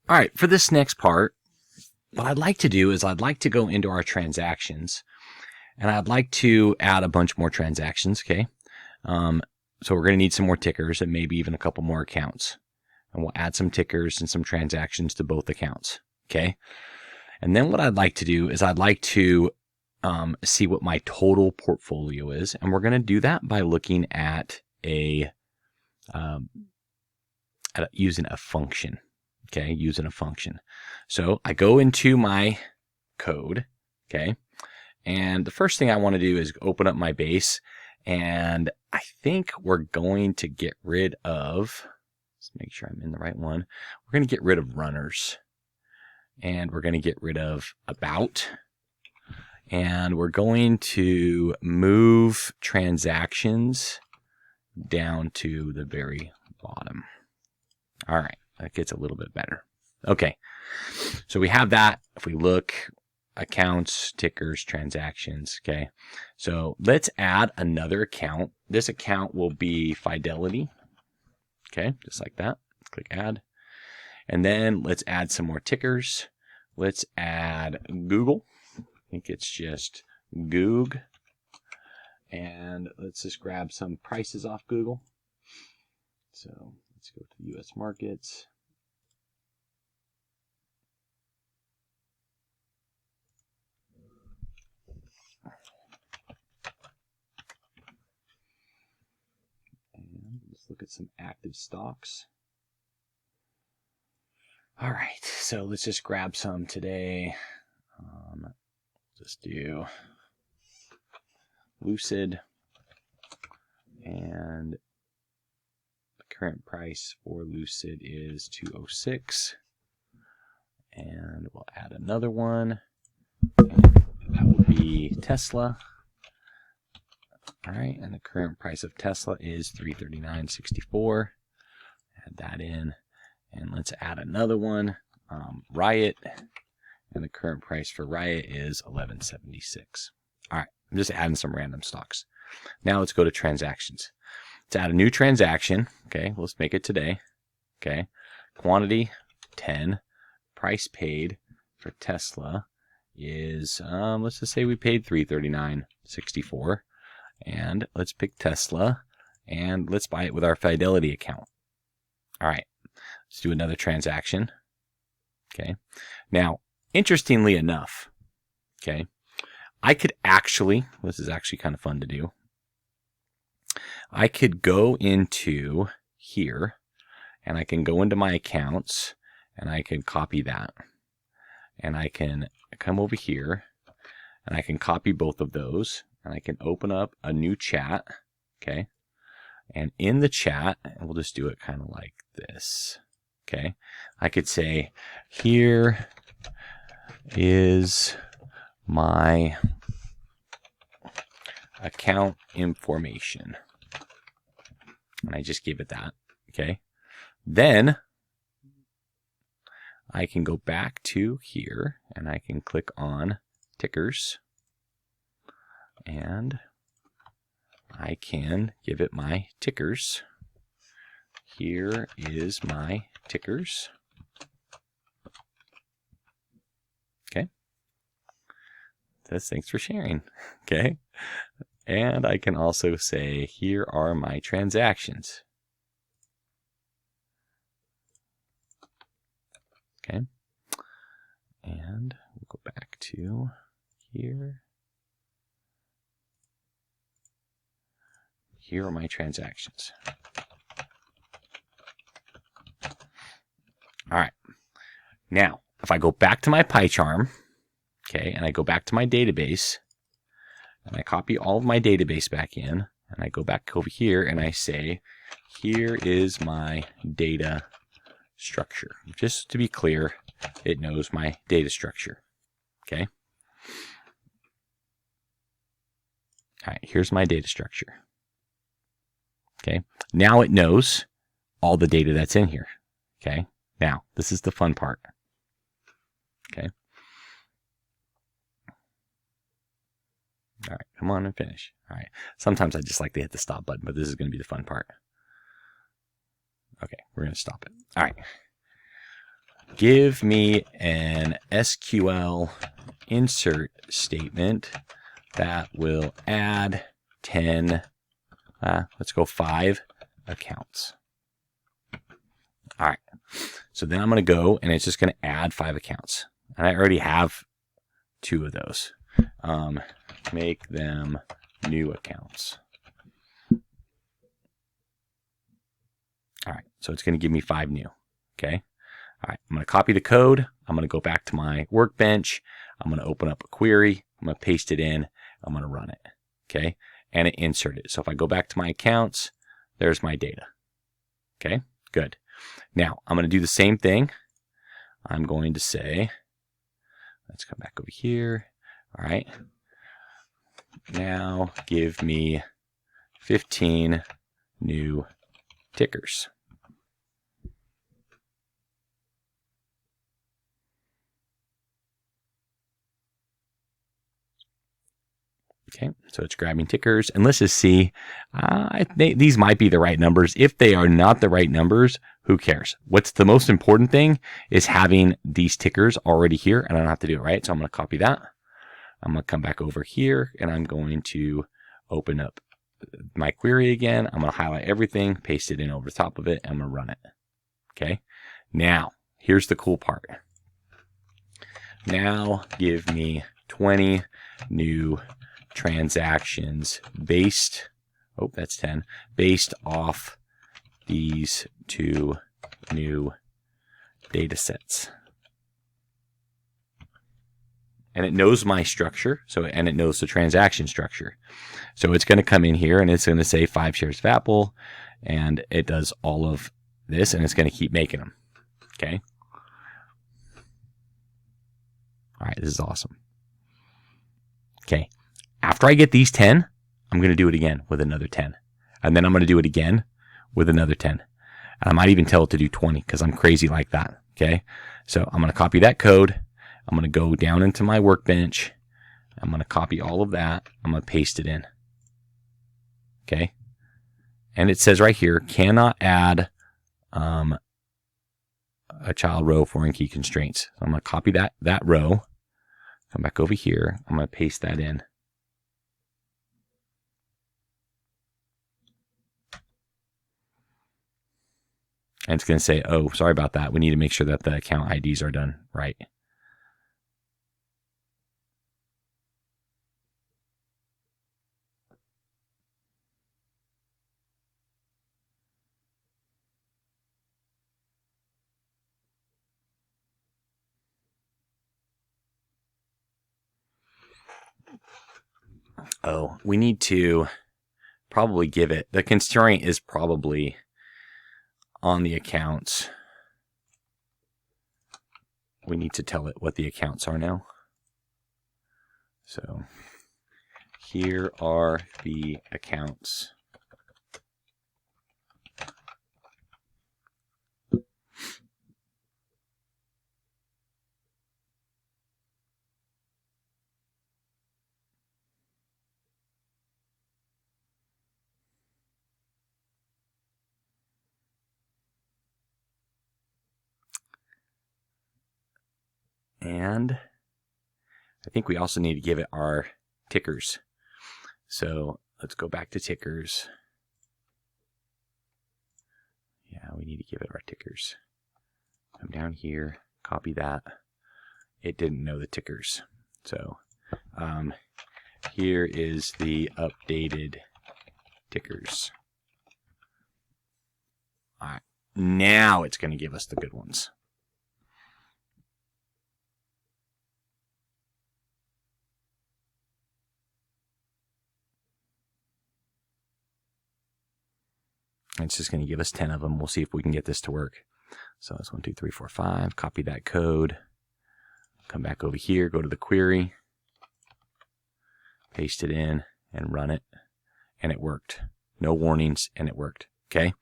All right, for this next part, what I'd like to do is I'd like to go into our transactions, and I'd like to add a bunch more transactions, okay? So we're going to need some more tickers and maybe even a couple more accounts. And we'll add some tickers and some transactions to both accounts, okay? And then what I'd like to do is I'd like to see what my total portfolio is. And we're going to do that by looking at using a function, okay? Using a function. So I go into my code, okay? And the first thing I want to do is open up my base. And I think we're going to get rid of, let's make sure I'm in the right one. We're going to get rid of runners. And we're going to get rid of about. And we're going to move transactions down to the very bottom. All right, that gets a little bit better. Okay, so we have that. If we look, accounts, tickers, transactions, okay. So let's add another account. This account will be Fidelity, okay, just like that. Click add. And then let's add some more tickers. Let's add Google. I think it's just Goog. And let's just grab some prices off Google. So let's go to the US markets. And let's look at some active stocks. All right, so let's just grab some today. Just do Lucid, and the current price for Lucid is 206, and we'll add another one, and that will be Tesla. All right, and the current price of Tesla is $339.64. Add that in. And let's add another one, Riot, and the current price for Riot is $11.76. All right, I'm just adding some random stocks. Now let's go to transactions. Let's add a new transaction. Okay, let's make it today. Okay, quantity 10, price paid for Tesla is let's just say we paid $339.64, and let's pick Tesla and let's buy it with our Fidelity account. All right. Let's do another transaction. Okay. Now, interestingly enough, okay, I could actually, this is actually kind of fun to do. I could go into here and I can go into my accounts and I can copy that. And I can come over here and I can copy both of those and I can open up a new chat. Okay. And in the chat, and we'll just do it kind of like this. Okay, I could say, here is my account information. And I just give it that. Okay, then I can go back to here and I can click on tickers. And I can give it my tickers. Here is my tickers. Okay. Says thanks for sharing. Okay. And I can also say, here are my transactions. Okay. And we'll go back to here. Here are my transactions. All right. Now, if I go back to my PyCharm, okay, and I go back to my database, and I copy all of my database back in, and I go back over here and I say, here is my data structure. Just to be clear, it knows my data structure. Okay. All right, here's my data structure. Okay. Now it knows all the data that's in here. Okay. Now, this is the fun part. Okay. All right, come on and finish. All right. Sometimes I just like to hit the stop button, but this is going to be the fun part. Okay, we're going to stop it. All right. give me an SQL insert statement that will add 10, let's go 5 accounts. All right, so then I'm going to go and it's just going to add 5 accounts. And I already have 2 of those. Make them new accounts. All right, so it's going to give me 5 new, okay? All right, I'm going to copy the code. I'm going to go back to my workbench. I'm going to open up a query. I'm going to paste it in. I'm going to run it, okay? And it insert it. So if I go back to my accounts, there's my data, okay? Good. Now, I'm going to do the same thing. I'm going to say, let's come back over here. All right. Now, give me 15 new tickers. Okay, so it's grabbing tickers, and let's just see. These might be the right numbers. If they are not the right numbers, who cares? What's the most important thing is having these tickers already here, and I don't have to do it right. So I'm going to copy that. I'm going to come back over here, and I'm going to open up my query again. I'm going to highlight everything, paste it in over the top of it, and I'm going to run it. Okay, now here's the cool part. Now give me 20 new transactions based, oh, that's 10, based off these 2 new data sets. And it knows my structure, and it knows the transaction structure. So it's going to come in here and it's going to say 5 shares of Apple, and it does all of this, and it's going to keep making them. Okay. All right, this is awesome. Okay. After I get these 10, I'm going to do it again with another 10. And then I'm going to do it again with another 10. And I might even tell it to do 20 because I'm crazy like that. Okay. So I'm going to copy that code. I'm going to go down into my workbench. I'm going to copy all of that. I'm going to paste it in. Okay. And it says right here, cannot add a child row foreign key constraints. So I'm going to copy that row. Come back over here. I'm going to paste that in. And it's going to say, oh, sorry about that. We need to make sure that the account IDs are done right. Oh, we need to probably give it, the constraint is probably on the accounts. We need to tell it what the accounts are now. So here are the accounts. And I think we also need to give it our tickers. So let's go back to tickers. Yeah, we need to give it our tickers. Come down here, copy that. It didn't know the tickers. So here is the updated tickers. All right, now it's going to give us the good ones. It's just going to give us 10 of them. We'll see if we can get this to work. So it's 1, 2, 3, 4, 5. Copy that code. Come back over here. Go to the query. Paste it in and run it. And it worked. No warnings, and it worked. Okay.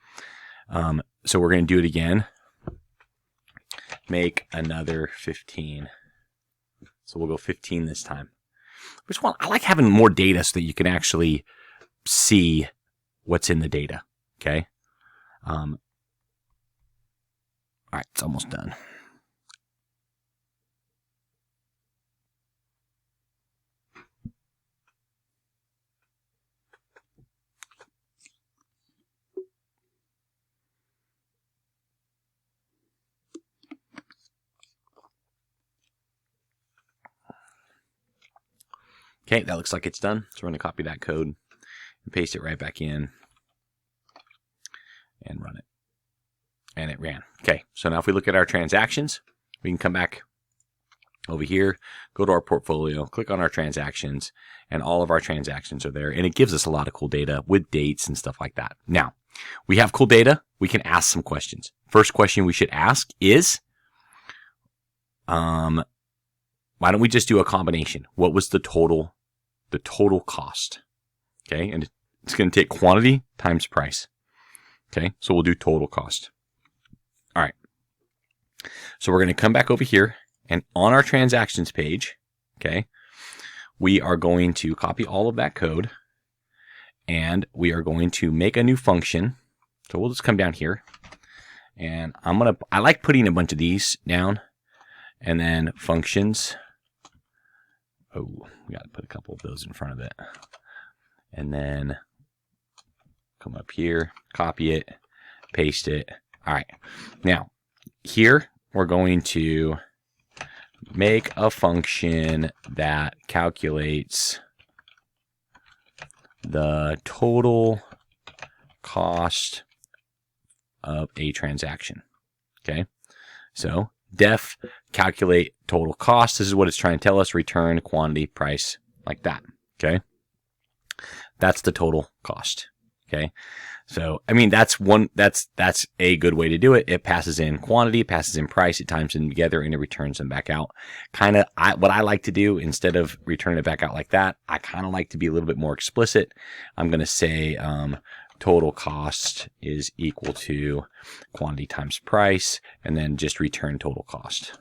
So we're going to do it again. Make another 15. So we'll go 15 this time. I like having more data so that you can actually see what's in the data. Okay. All right, it's almost done. Okay, that looks like it's done. So we're going to copy that code and paste it right back in and run it. And it ran. Okay, so now if we look at our transactions, we can come back over here, go to our portfolio, click on our transactions, and all of our transactions are there. And it gives us a lot of cool data with dates and stuff like that. Now, we have cool data. We can ask some questions. First question we should ask is, why don't we just do a combination? What was the total cost? Okay, and it's going to take quantity times price. Okay, so we'll do total cost. All right. So we're going to come back over here, and on our transactions page, okay, we are going to copy all of that code, and we are going to make a new function. So we'll just come down here, and I like putting a bunch of these down, and then functions. Oh, we got to put a couple of those in front of it. And then come up here, copy it, paste it. All right. Now, here we're going to make a function that calculates the total cost of a transaction. Okay. So def calculate total cost. This is what it's trying to tell us. Return, quantity, price, like that. Okay. That's the total cost. Okay. So, I mean, that's a good way to do it. It passes in quantity, it passes in price, it times them together, and it returns them back out. What I like to do, instead of returning it back out like that, I kind of like to be a little bit more explicit. I'm going to say, total cost is equal to quantity times price, and then just return total cost.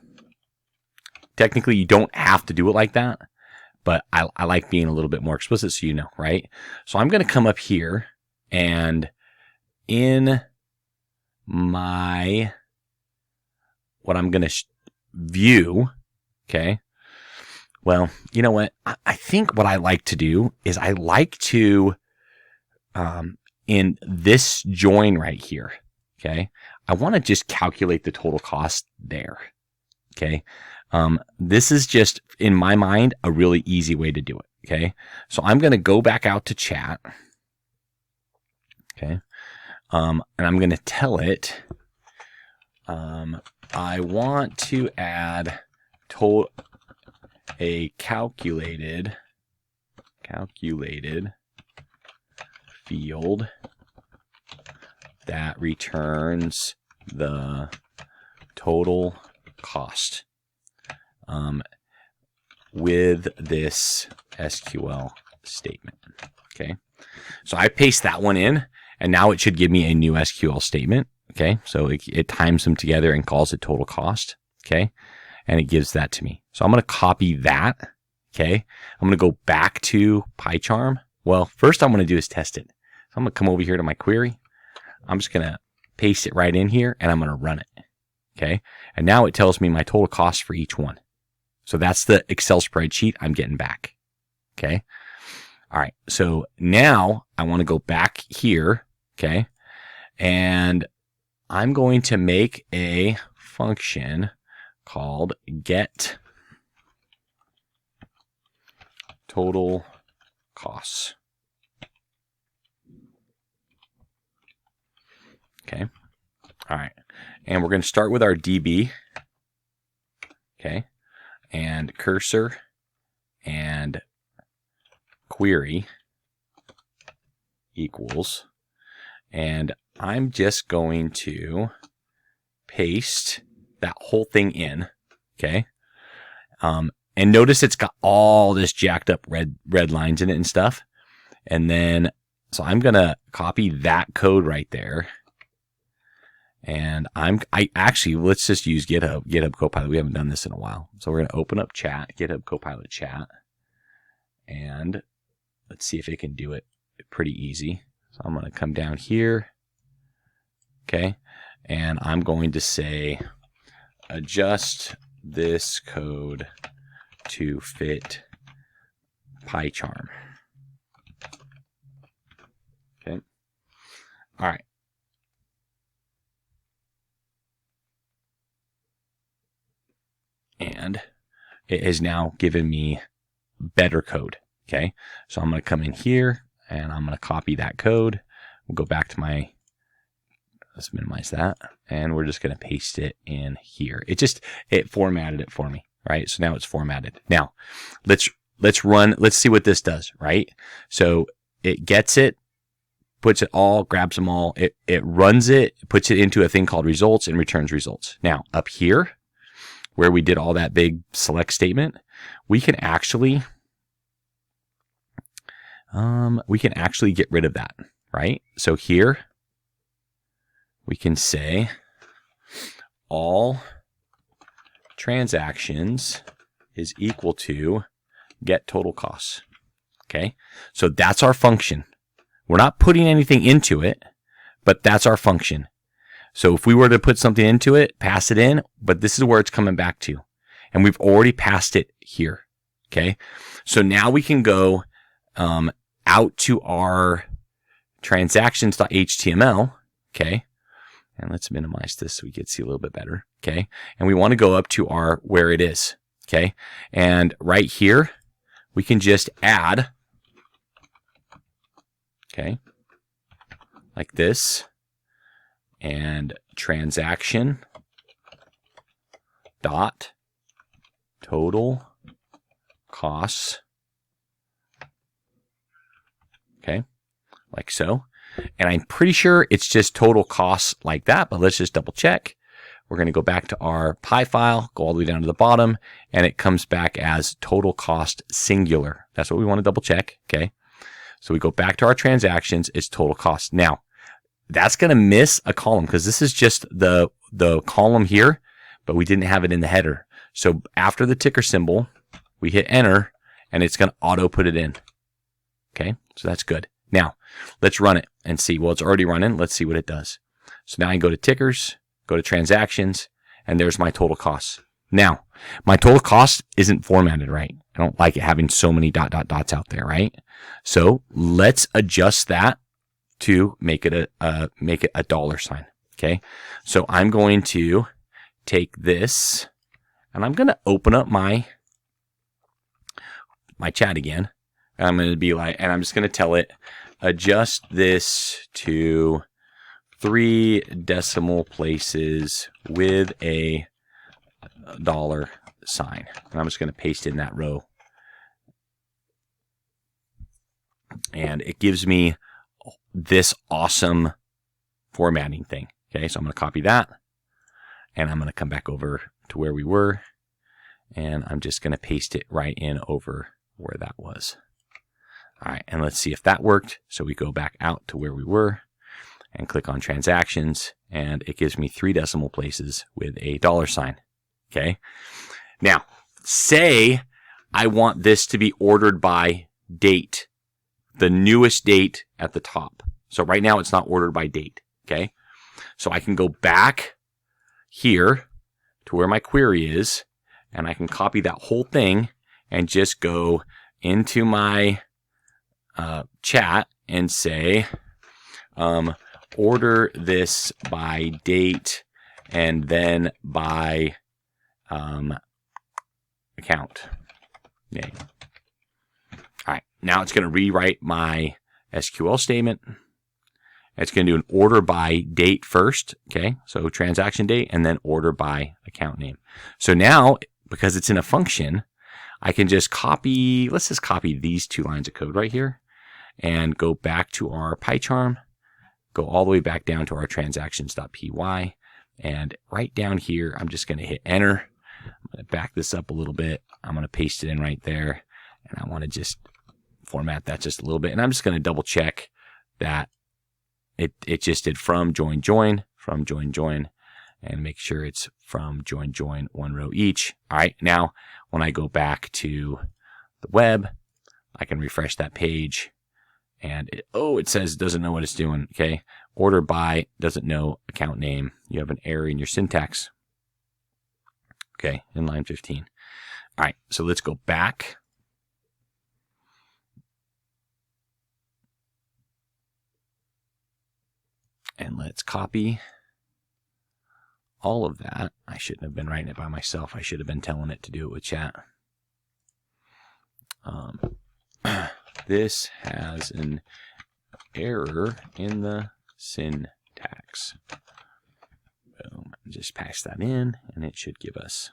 Technically, you don't have to do it like that, but I like being a little bit more explicit so you know, right? So I'm going to come up here, and in my, what I'm going to view, okay, well, you know what? I think what I like to do is I like to, in this join right here, okay, I want to just calculate the total cost there, okay? This is just, in my mind, a really easy way to do it, okay? So I'm going to go back out to chat, okay? And I'm going to tell it, I want to add a calculated field that returns the total cost with this SQL statement. Okay, so I paste that one in, and now it should give me a new SQL statement. Okay, so it times them together and calls it total cost. Okay, and it gives that to me. So I'm going to copy that. Okay, I'm going to go back to PyCharm. Well, first I'm going to do is test it. So I'm going to come over here to my query. I'm just going to paste it right in here, and I'm going to run it. Okay, and now it tells me my total cost for each one. So that's the Excel spreadsheet I'm getting back. Okay, all right. So now I want to go back here. Okay, and I'm going to make a function called get total costs. Okay. All right. And we're going to start with our DB. Okay. And cursor and query equals. And I'm just going to paste that whole thing in. Okay. And notice it's got all this jacked up red lines in it and stuff. And then, so I'm going to copy that code right there. And let's just use GitHub Copilot. We haven't done this in a while. So we're going to open up chat, GitHub Copilot chat. And let's see if it can do it pretty easy. So I'm going to come down here. Okay. And I'm going to say, adjust this code to fit PyCharm. Okay. All right. And it has now given me better code. Okay, so I'm going to come in here and I'm going to copy that code. We'll go back to let's minimize that, and we're just going to paste it in here. It formatted it for me, right? So now it's formatted. Now let's see what this does, right? So it gets it, puts it all, grabs them all, it runs it, puts it into a thing called results and returns results. Now up here, where we did all that big select statement, we can actually get rid of that, right? So here we can say all transactions is equal to get total costs. Okay, so that's our function. We're not putting anything into it, but that's our function. So if we were to put something into it, pass it in, but this is where it's coming back to. And we've already passed it here. Okay, so now we can go out to our transactions.html. Okay, and let's minimize this so we can see a little bit better. Okay, and we want to go up to our where it is. Okay, and right here we can just add, okay, like this, and transaction dot total costs, okay, like so. And I'm pretty sure it's just total costs like that, but let's just double check. We're going to go back to our Py file, go all the way down to the bottom, and it comes back as total cost singular. That's what we want to double check, okay? So we go back to our transactions, it's total cost. Now, that's going to miss a column because this is just the column here, but we didn't have it in the header. So after the ticker symbol, we hit enter, and it's going to auto put it in. Okay, so that's good. Now, let's run it and see. Well, it's already running. Let's see what it does. So now I can go to tickers, go to transactions, and there's my total costs. Now, my total cost isn't formatted right. I don't like it having so many dots out there, right? So let's adjust that to make it a dollar sign. Okay, so I'm going to take this and I'm going to open up my chat again. And I'm going to be like, and I'm just going to tell it, adjust this to 3 decimal places with a dollar sign. And I'm just going to paste in that row. And it gives me this awesome formatting thing. Okay, so I'm going to copy that. And I'm going to come back over to where we were. And I'm just going to paste it right in over where that was. All right, and let's see if that worked. So we go back out to where we were and click on transactions, and it gives me 3 decimal places with a dollar sign. Okay. Now, say I want this to be ordered by date, the newest date at the top. So right now it's not ordered by date. Okay. So I can go back here to where my query is, and I can copy that whole thing and just go into my chat and say, order this by date and then by account name. All right, now it's going to rewrite my SQL statement. It's going to do an order by date first, okay? So transaction date and then order by account name. So now, because it's in a function, I can just copy, let's just copy these 2 lines of code right here and go back to our PyCharm, go all the way back down to our transactions.py, and right down here, I'm just going to hit enter. I'm going to back this up a little bit. I'm going to paste it in right there, and I want to just format that just a little bit, and I'm just going to double check that it just did from join, and make sure it's from join, 1 row each. All right, now when I go back to the web, I can refresh that page, and it says it doesn't know what it's doing. Okay, order by doesn't know account name. You have an error in your syntax. Okay, in line 15. All right, so let's go back. And let's copy all of that. I shouldn't have been writing it by myself. I should have been telling it to do it with chat. this has an error in the syntax. Boom. Just pass that in, and it should give us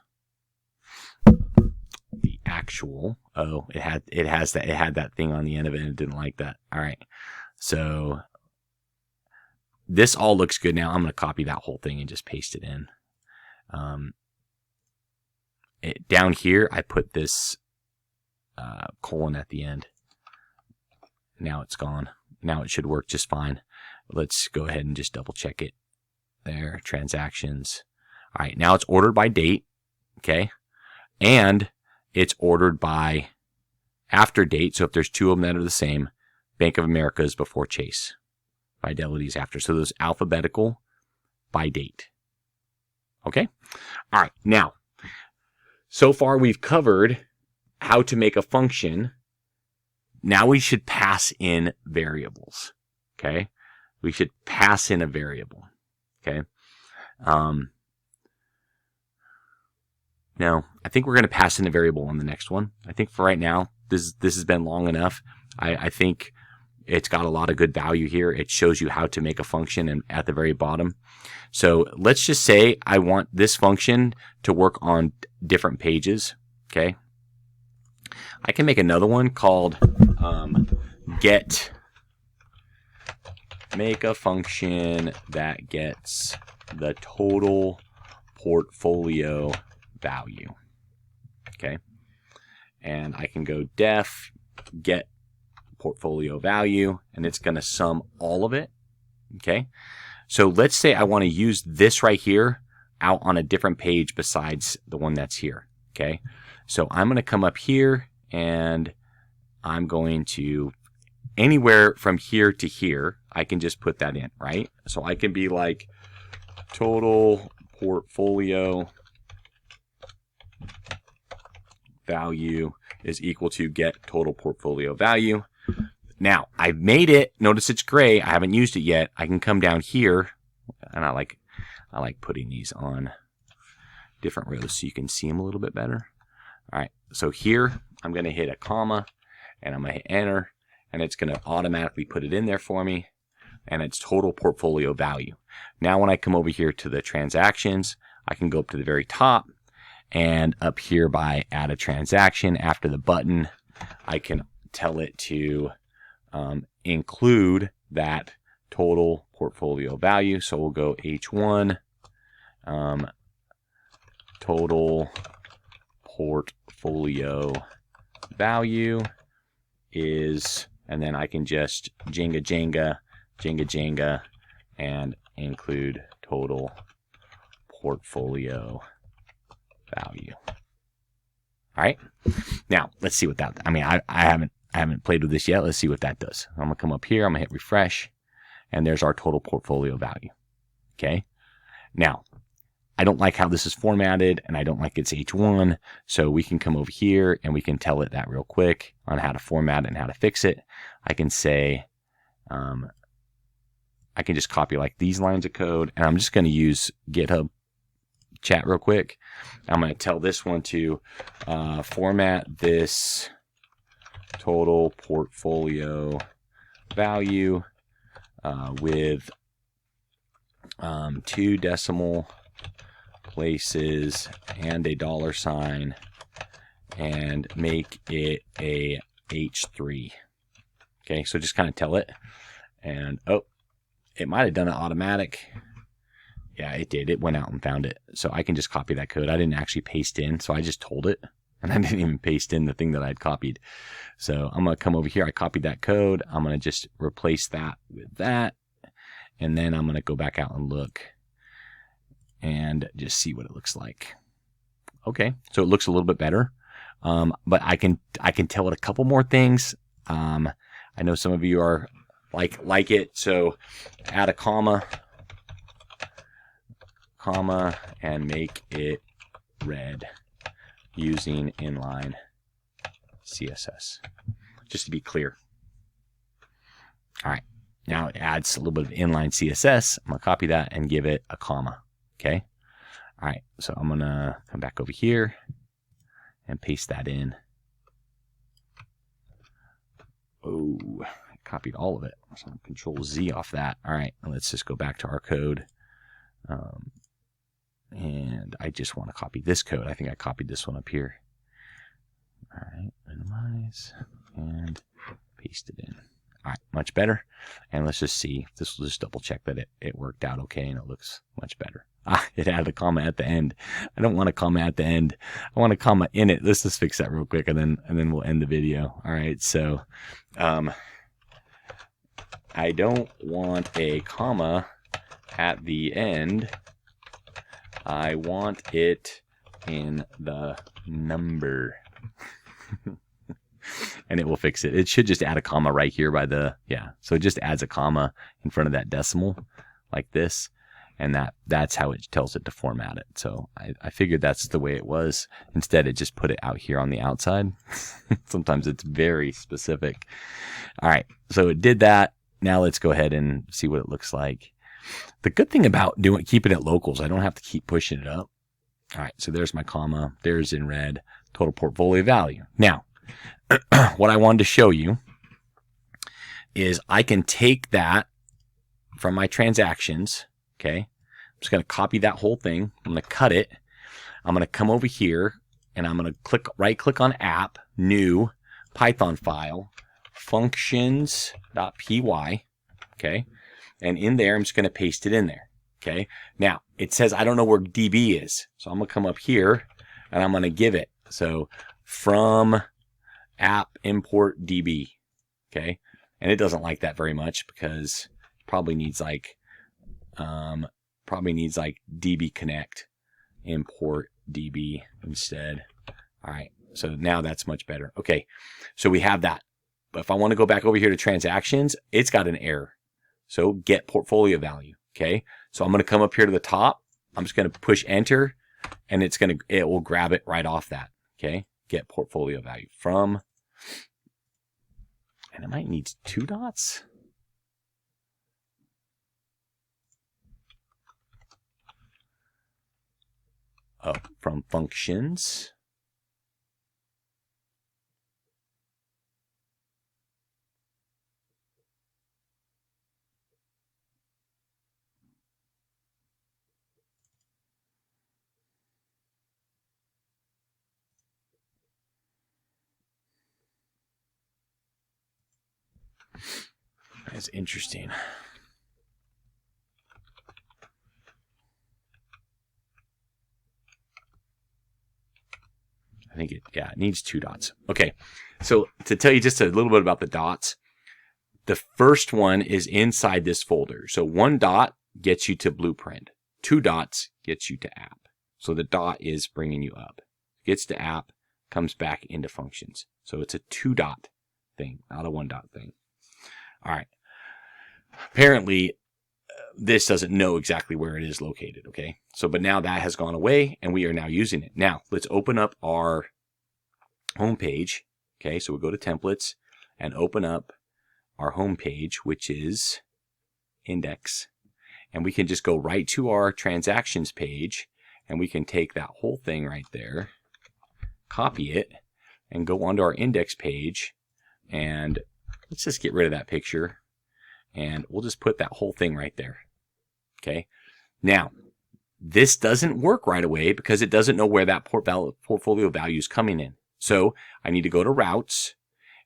the actual. Oh, it had that thing on the end of it, and it didn't like that. All right, so this all looks good now. I'm going to copy that whole thing and just paste it in. Down here, I put this colon at the end. Now it's gone. Now it should work just fine. Let's go ahead and just double check it. There, transactions. All right, now it's ordered by date, okay? And it's ordered by after date. So if there's two of them that are the same, Bank of America is before Chase. Fidelity is after. So those alphabetical by date. Okay? All right, now, so far we've covered how to make a function. Now we should pass in variables, okay? We should pass in a variable, okay? No, I think we're going to pass in a variable on the next one. I think for right now, this has been long enough. I think it's got a lot of good value here. It shows you how to make a function and at the very bottom. So let's just say I want this function to work on different pages, okay? I can make another one called make a function that gets the total portfolio value, okay? And I can go def get portfolio value, and it's going to sum all of it, okay? So let's say I want to use this right here out on a different page besides the one that's here, okay? So I'm going to come up here, and I'm going to, anywhere from here to here, I can just put that in, right? So I can be like total portfolio value is equal to get total portfolio value. Now, I've made it. Notice it's gray. I haven't used it yet. I can come down here, and I like putting these on different rows so you can see them a little bit better. All right, so here I'm going to hit a comma, and I'm going to hit enter, and it's going to automatically put it in there for me, and it's total portfolio value. Now when I come over here to the transactions, I can go up to the very top, and up here by add a transaction after the button, I can tell it to include that total portfolio value. So we'll go H1 total portfolio value is, and then I can just Jenga and include total portfolio value. All right. Now let's see what that. I mean, I haven't played with this yet. Let's see what that does. I'm gonna come up here. I'm gonna hit refresh, and there's our total portfolio value. Okay. Now, I don't like how this is formatted, and I don't like it's H1. So we can come over here and we can tell it that real quick on how to format it and how to fix it. I can say, I can just copy like these lines of code, and I'm just going to use GitHub chat real quick. I'm going to tell this one to format this total portfolio value with 2 decimal places and a $, and make it a H3. Okay, so just kind of tell it, and oh, it might have done it automatic. Yeah, it did. It went out and found it. So I can just copy that code. I didn't actually paste in, so I just told it, and I didn't even paste in the thing that I'd copied. So I'm going to come over here. I copied that code. I'm going to just replace that with that, and then I'm going to go back out and look and just see what it looks like. Okay, so it looks a little bit better, but I can tell it a couple more things. I know some of you are like it, so add a comma, and make it red using inline CSS, just to be clear. All right, now it adds a little bit of inline CSS. I'm gonna copy that and give it a comma. Okay. All right, so I'm gonna come back over here and paste that in. Oh, I copied all of it. So I'm Control Z off that. All right, let's just go back to our code. And I just want to copy this code. I think I copied this one up here. All right, minimize and paste it in. All right, much better. And let's just see. This will just double check that it worked out okay and it looks much better. It had a comma at the end. I don't want a comma at the end. I want a comma in it. Let's just fix that real quick and then we'll end the video. All right, so I don't want a comma at the end. I want it in the number. And it will fix it. It should just add a comma right here by the, so it just adds a comma in front of that decimal like this. And that's how it tells it to format it. So I figured that's the way it was. Instead, it just put it out here on the outside. Sometimes it's very specific. All right, so it did that. Now let's go ahead and see what it looks like. The good thing about keeping it local is I don't have to keep pushing it up. All right, so there's my comma. There's in red, total portfolio value. Now, what I wanted to show you is I can take that from my transactions, okay? I'm just going to copy that whole thing. I'm going to cut it. I'm going to come over here, and I'm going to right-click on App, New, Python file, functions.py, okay? And in there, I'm just going to paste it in there, okay? Now, it says I don't know where DB is, so I'm going to come up here, and I'm going to give it. So, from app import DB, okay? And it doesn't like that very much because it probably needs like DB connect import DB instead. All right, so now that's much better. Okay, so we have that. But if I want to go back over here to transactions, it's got an error. So get portfolio value, okay? So I'm going to come up here to the top. I'm just going to push enter, and it will grab it right off that, okay? Get portfolio value from, and it might need 2 dots. Oh, from functions. That's interesting. I think it needs 2 dots. Okay, so to tell you just a little bit about the dots, the first one is inside this folder. So 1 dot gets you to Blueprint. 2 dots gets you to App. So the dot is bringing you up. Gets to App, comes back into Functions. So it's a 2 dot thing, not a 1 dot thing. All right. Apparently, this doesn't know exactly where it is located, okay? So, but now that has gone away, and we are now using it. Now, let's open up our home page, okay? So we'll go to Templates and open up our home page, which is Index. And we can just go right to our Transactions page, and we can take that whole thing right there, copy it, and go onto our Index page, and let's just get rid of that picture. And we'll just put that whole thing right there. Okay. Now, this doesn't work right away because it doesn't know where that portfolio value is coming in. So I need to go to routes,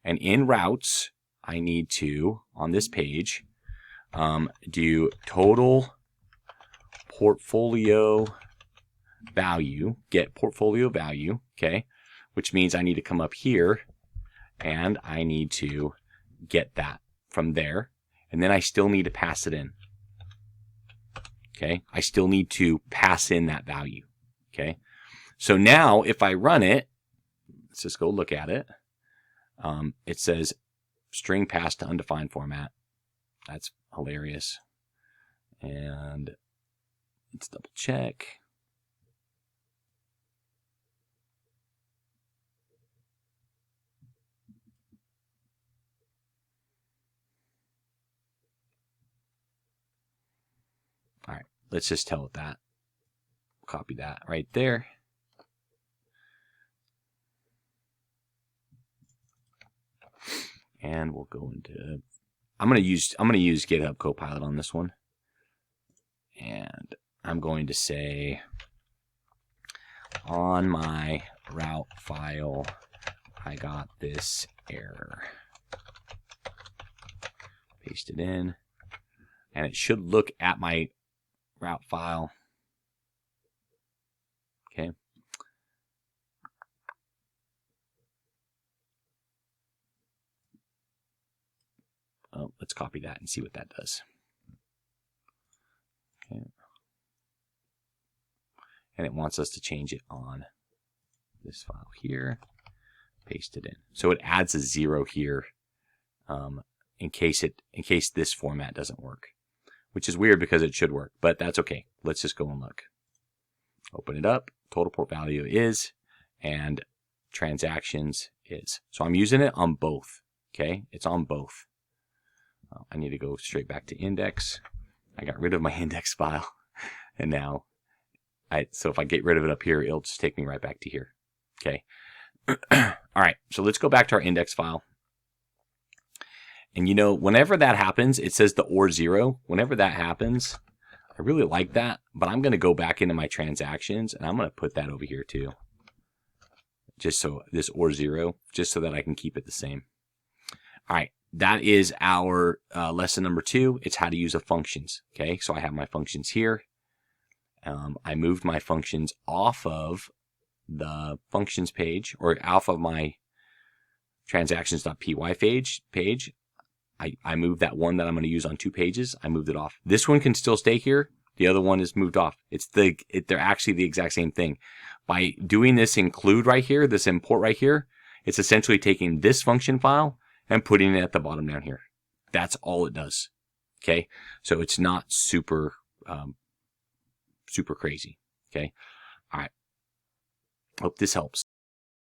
and in routes, I need to, on this page, do total portfolio value, get portfolio value, okay, which means I need to come up here and I need to get that from there. And then I still need to pass it in. Okay, I still need to pass in that value. Okay, so now if I run it, let's just go look at it. It says string passed to undefined format. That's hilarious. And let's double check. All right, let's just tell it that. Copy that right there. And we'll go into, I'm gonna use GitHub Copilot on this one. And I'm going to say, on my route file, I got this error. Paste it in. And it should look at my route file. Okay. Oh, let's copy that and see what that does. Okay. And it wants us to change it on this file here. Paste it in. So it adds a 0 here in case this format doesn't work, which is weird because it should work, but that's okay. Let's just go and look. Open it up. Total port value is, and transactions is. So I'm using it on both. Okay, it's on both. I need to go straight back to index. I got rid of my index file, and now so if I get rid of it up here, it'll just take me right back to here. Okay. All right, so let's go back to our index file. And you know, whenever that happens, it says the OR 0. Whenever that happens, I really like that, but I'm going to go back into my transactions and I'm going to put that over here too. Just so this OR 0, just so that I can keep it the same. All right, that is our lesson number 2. It's how to use a functions. Okay, so I have my functions here. I moved my functions off of the functions page, or off of my transactions.py page. I moved that one that I'm going to use on 2 pages. I moved it off. This one can still stay here. The other one is moved off. They're actually the exact same thing. By doing this include right here, this import right here, it's essentially taking this function file and putting it at the bottom down here. That's all it does. Okay, so it's not super super crazy. Okay, all right. Hope this helps.